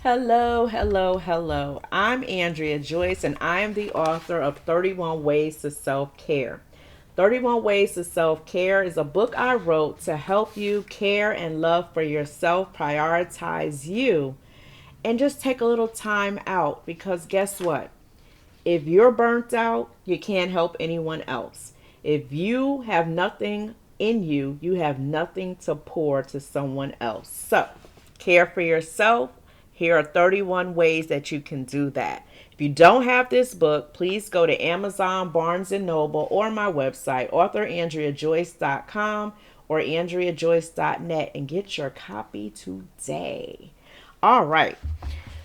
Hello, hello, hello. I'm Andrea Joyce, and I am the author of 31 Ways to Self Care. 31 Ways to Self Care is a book I wrote to help you care and love for yourself, prioritize you, and just take a little time out because guess what? If you're burnt out, you can't help anyone else. If you have nothing in you, you have nothing to pour to someone else. So, care for yourself. Here are 31 ways that you can do that. If you don't have this book, please go to Amazon, Barnes& and Noble, or my website, authorandreajoyce.com or andreajoyce.net, and get your copy today. All right.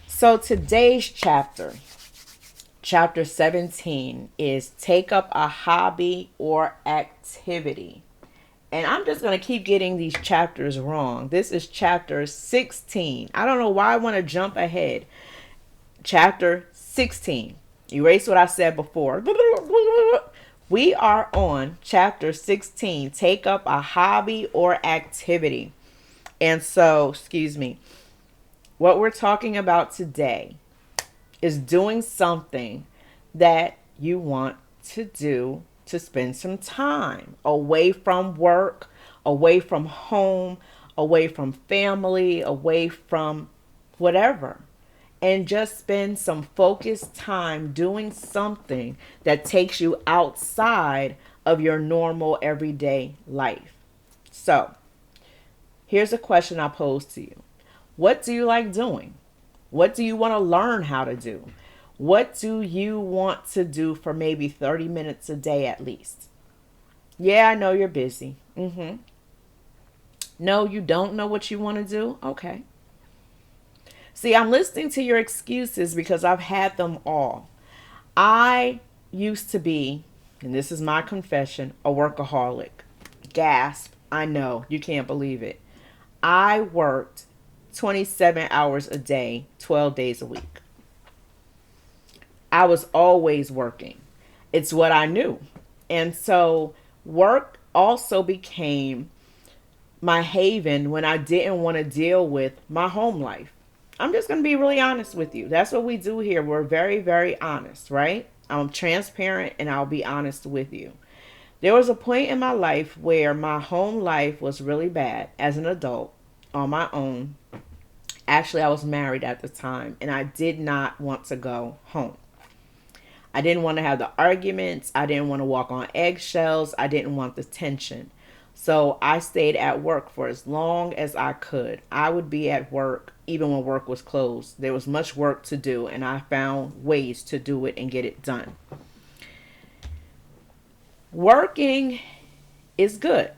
So today's chapter 17, is take up a hobby or activity. And I'm just going to keep getting these chapters wrong. This is chapter 16. I don't know why I want to jump ahead. Chapter 16. Erase what I said before. We are on chapter 16. Take up a hobby or activity. And so, excuse me, what we're talking about today is doing something that you want to do to spend some time away from work, away from home, away from family, away from whatever. And just spend some focused time doing something that takes you outside of your normal everyday life. So, here's a question I pose to you. What do you like doing? What do you want to learn how to do? What do you want to do for maybe 30 minutes a day at least? Yeah, I know you're busy. No, you don't know what you want to do? Okay. See, I'm listening to your excuses because I've had them all. I used to be, and this is my confession, a workaholic. Gasp. I know. You can't believe it. I worked 27 hours a day, 12 days a week. I was always working. It's what I knew. And so work also became my haven when I didn't want to deal with my home life. I'm just going to be really honest with you. That's what we do here. We're very, very honest, right? I'm transparent and I'll be honest with you. There was a point in my life where my home life was really bad as an adult on my own. Actually, I was married at the time and I did not want to go home. I didn't want to have the arguments. I didn't want to walk on eggshells. I didn't want the tension. So I stayed at work for as long as I could. I would be at work even when work was closed. There was much work to do, and I found ways to do it and get it done. Working is good.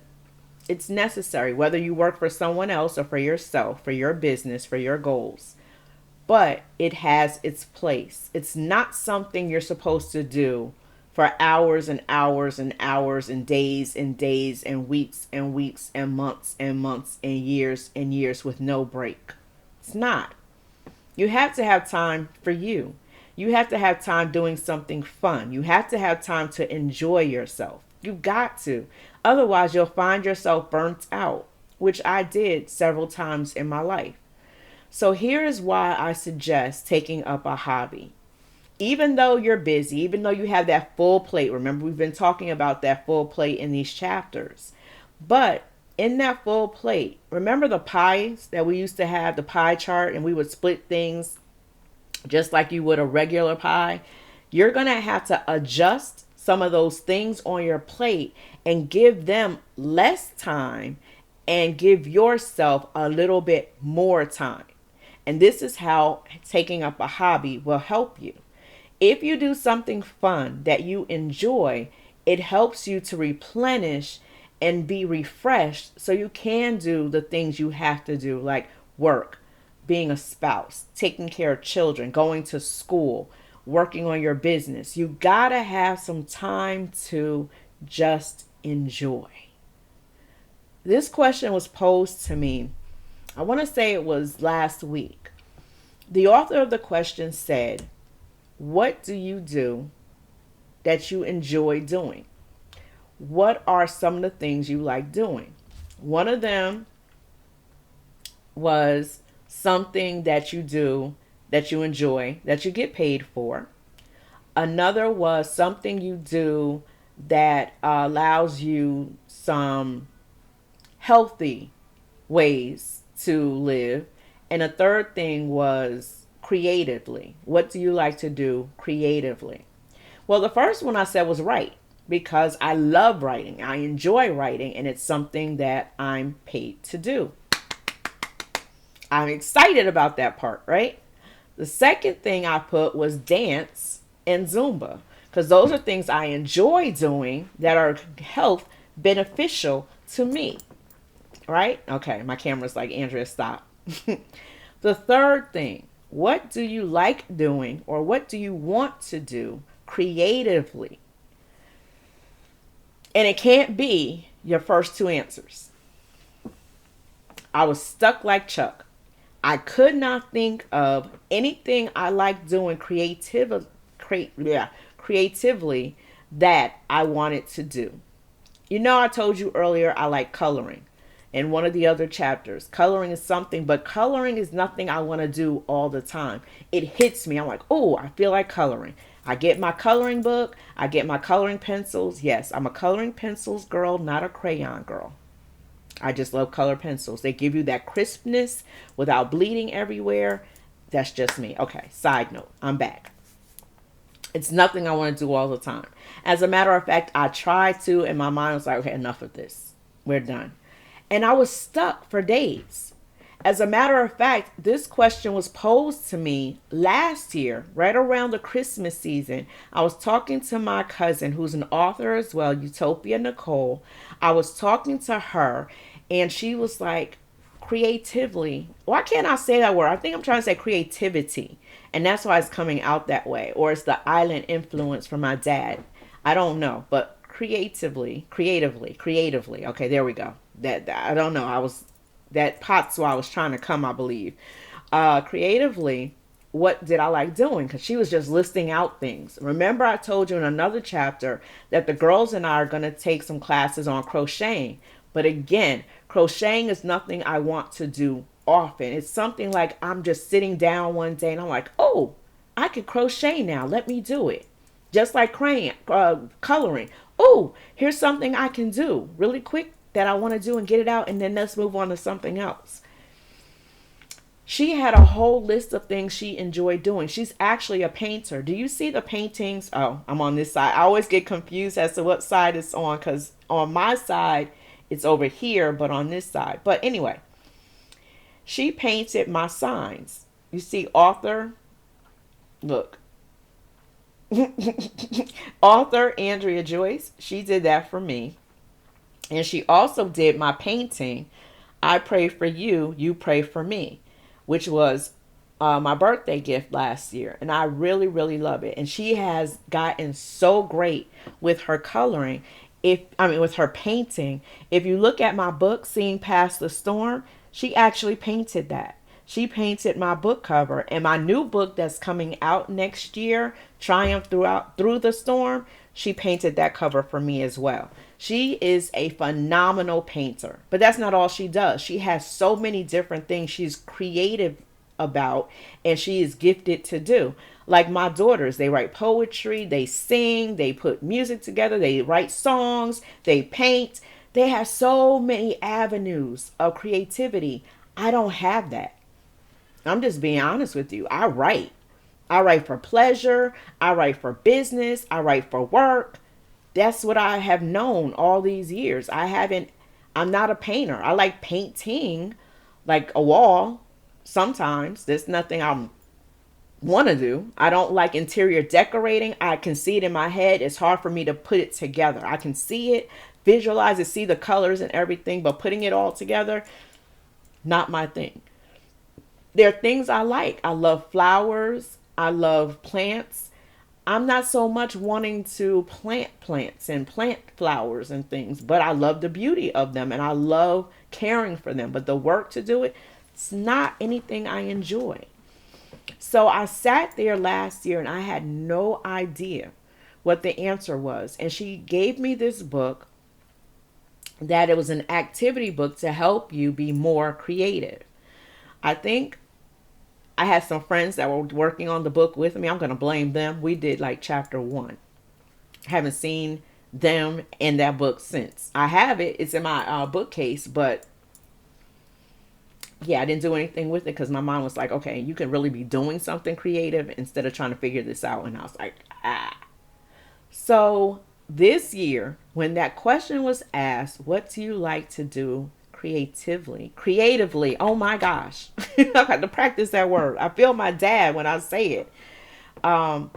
It's necessary, whether you work for someone else or for yourself, for your business, for your goals. But it has its place. It's not something you're supposed to do for hours and hours and hours and days and weeks and weeks and months and years with no break. It's not. You have to have time for you. You have to have time doing something fun. You have to have time to enjoy yourself. You got to. Otherwise, you'll find yourself burnt out, which I did several times in my life. So here is why I suggest taking up a hobby. Even though you're busy, even though you have that full plate, remember we've been talking about that full plate in these chapters. But in that full plate, remember the pies that we used to have, the pie chart, and we would split things just like you would a regular pie? You're going to have to adjust some of those things on your plate and give them less time and give yourself a little bit more time. And this is how taking up a hobby will help you. If you do something fun that you enjoy, it helps you to replenish and be refreshed so you can do the things you have to do, like work, being a spouse, taking care of children, going to school, working on your business. You gotta have some time to just enjoy. This question was posed to me, I want to say it was last week. The author of the question said, what do you do that you enjoy doing? What are some of the things you like doing? One of them was something that you do that you enjoy, that you get paid for. Another was something you do that allows you some healthy ways to live. And a third thing was creatively. What do you like to do creatively? Well, the first one I said was write because I love writing. I enjoy writing, and it's something that I'm paid to do. I'm excited about that part, right? The second thing I put was dance and Zumba because those are things I enjoy doing that are health beneficial to me, right? Okay, my camera's like, Andrea, stop. The third thing, what do you like doing or what do you want to do creatively? And it can't be your first two answers. I was stuck like Chuck. I could not think of anything I like doing creatively that I wanted to do. You know, I told you earlier I like coloring. In one of the other chapters, coloring is something, but coloring is nothing I want to do all the time. It hits me. I'm like, oh, I feel like coloring. I get my coloring book. I get my coloring pencils. Yes, I'm a coloring pencils girl, not a crayon girl. I just love color pencils. They give you that crispness without bleeding everywhere. That's just me. Okay, side note, I'm back. It's nothing I want to do all the time. As a matter of fact, I tried to, and my mind was like, okay, enough of this. We're done. And I was stuck for days. As a matter of fact, this question was posed to me last year, right around the Christmas season. I was talking to my cousin, who's an author as well, Utopia Nicole. I was talking to her, and she was like, creatively. Why can't I say that word? I think I'm trying to say creativity. And that's why it's coming out that way. Or it's the island influence from my dad. I don't know. But creatively. Okay, there we go. That I don't know. That pot's where I was trying to come, I believe. Creatively, what did I like doing? Because she was just listing out things. Remember, I told you in another chapter that the girls and I are going to take some classes on crocheting. But again, crocheting is nothing I want to do often. It's something like I'm just sitting down one day and I'm like, oh, I can crochet now. Let me do it. Just like coloring. Oh, here's something I can do really quick that I want to do and get it out, and then let's move on to something else. She had a whole list of things she enjoyed doing. She's actually a painter. Do you see the paintings? Oh, I'm on this side. I always get confused as to what side it's on because on my side, it's over here, but on this side. But anyway, she painted my signs. You see, author, look. Author Andrea Joyce, she did that for me. And she also did my painting, I Pray for You, You Pray for Me, which was my birthday gift last year. And I really, really love it. And she has gotten so great with her coloring. With her painting. If you look at my book, Seeing Past the Storm, she actually painted that. She painted my book cover, and my new book that's coming out next year, Triumph Through the Storm, she painted that cover for me as well. She is a phenomenal painter, but that's not all she does. She has so many different things she's creative about and she is gifted to do. Like my daughters, they write poetry, they sing, they put music together, they write songs, they paint. They have so many avenues of creativity. I don't have that. I'm just being honest with you. I write. I write for pleasure. I write for business. I write for work. That's what I have known all these years. I'm not a painter. I like painting like a wall sometimes. There's nothing I want to do. I don't like interior decorating. I can see it in my head. It's hard for me to put it together. I can see it, visualize it, see the colors and everything, but putting it all together, not my thing. There are things I like. I love flowers. I love plants. I'm not so much wanting to plant plants and plant flowers and things, but I love the beauty of them and I love caring for them. But the work to do it, it's not anything I enjoy. So I sat there last year and I had no idea what the answer was. And she gave me this book that it was an activity book to help you be more creative. I think I had some friends that were working on the book with me. I'm going to blame them. We did like chapter one. I haven't seen them in that book since. I have it. It's in my bookcase, but yeah, I didn't do anything with it because my mom was like, okay, you can really be doing something creative instead of trying to figure this out. And I was like, ah. So this year, when that question was asked, what do you like to do creatively? Creatively, oh my gosh. I've got to practice that word. I feel my dad when I say it. Um,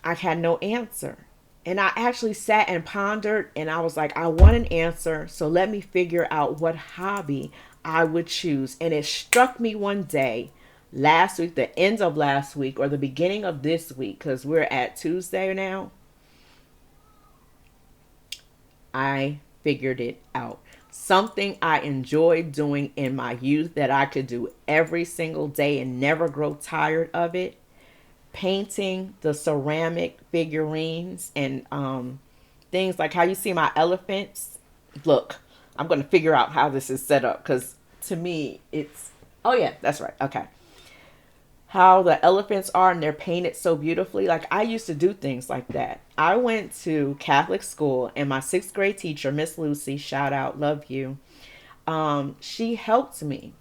I had no answer. And I actually sat and pondered and I was like, I want an answer. So let me figure out what hobby I would choose. And it struck me one day last week, the end of last week or the beginning of this week, because we're at Tuesday now. I figured it out. Something I enjoyed doing in my youth that I could do every single day and never grow tired of it. Painting the ceramic figurines and things like how you see my elephants. Look, I'm going to figure out how this is set up because to me it's, oh yeah, that's right. Okay. How the elephants are and they're painted so beautifully. Like I used to do things like that. I went to Catholic school and my sixth grade teacher, Miss Lucy, shout out, love you. She helped me.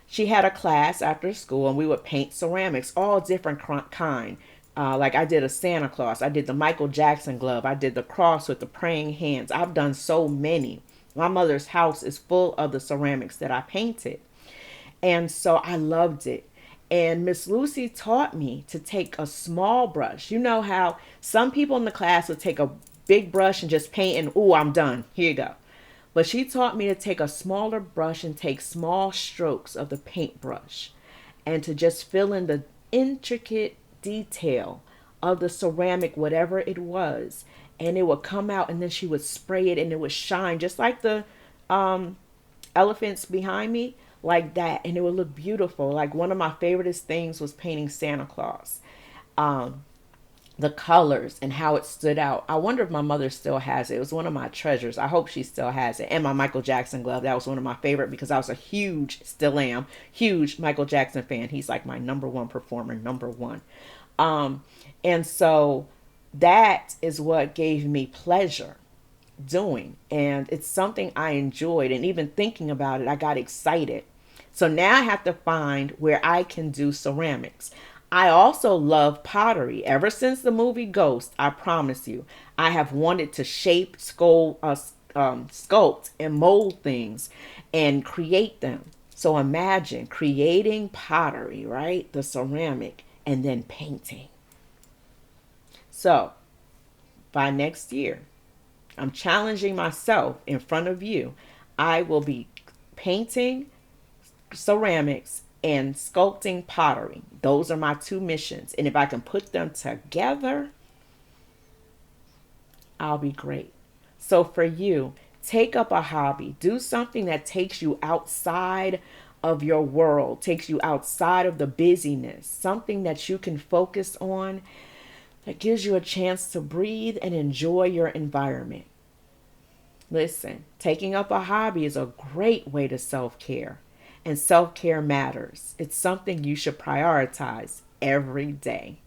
She had a class after school and we would paint ceramics, all different kind. Like I did a Santa Claus, I did the Michael Jackson glove, I did the cross with the praying hands. I've done so many. My mother's house is full of the ceramics that I painted. And so I loved it. And Miss Lucy taught me to take a small brush. You know how some people in the class would take a big brush and just paint and, ooh, I'm done. Here you go. But she taught me to take a smaller brush and take small strokes of the paintbrush and to just fill in the intricate detail of the ceramic, whatever it was. And it would come out and then she would spray it and it would shine just like the um, elephants behind me, like that. And it would look beautiful. Like one of my favorite things was painting Santa Claus. Um, the colors and how it stood out. I wonder if my mother still has it. It was one of my treasures. I hope she still has it. And my Michael Jackson glove. That was one of my favorite because I was a huge, still am, huge Michael Jackson fan. He's like my number one performer, number one. Um, and so that is what gave me pleasure doing. And it's something I enjoyed. And even thinking about it, I got excited. So now I have to find where I can do ceramics. I also love pottery. Ever since the movie Ghost, I promise you, I have wanted to shape, sculpt, and mold things and create them. So imagine creating pottery, right? The ceramic, and then painting. So by next year, I'm challenging myself in front of you. I will be painting ceramics and sculpting pottery. Those are my two missions. And if I can put them together, I'll be great. So for you, take up a hobby. Do something that takes you outside of your world, takes you outside of the busyness, something that you can focus on that gives you a chance to breathe and enjoy your environment. Listen, taking up a hobby is a great way to self care, and self care matters. It's something you should prioritize every day.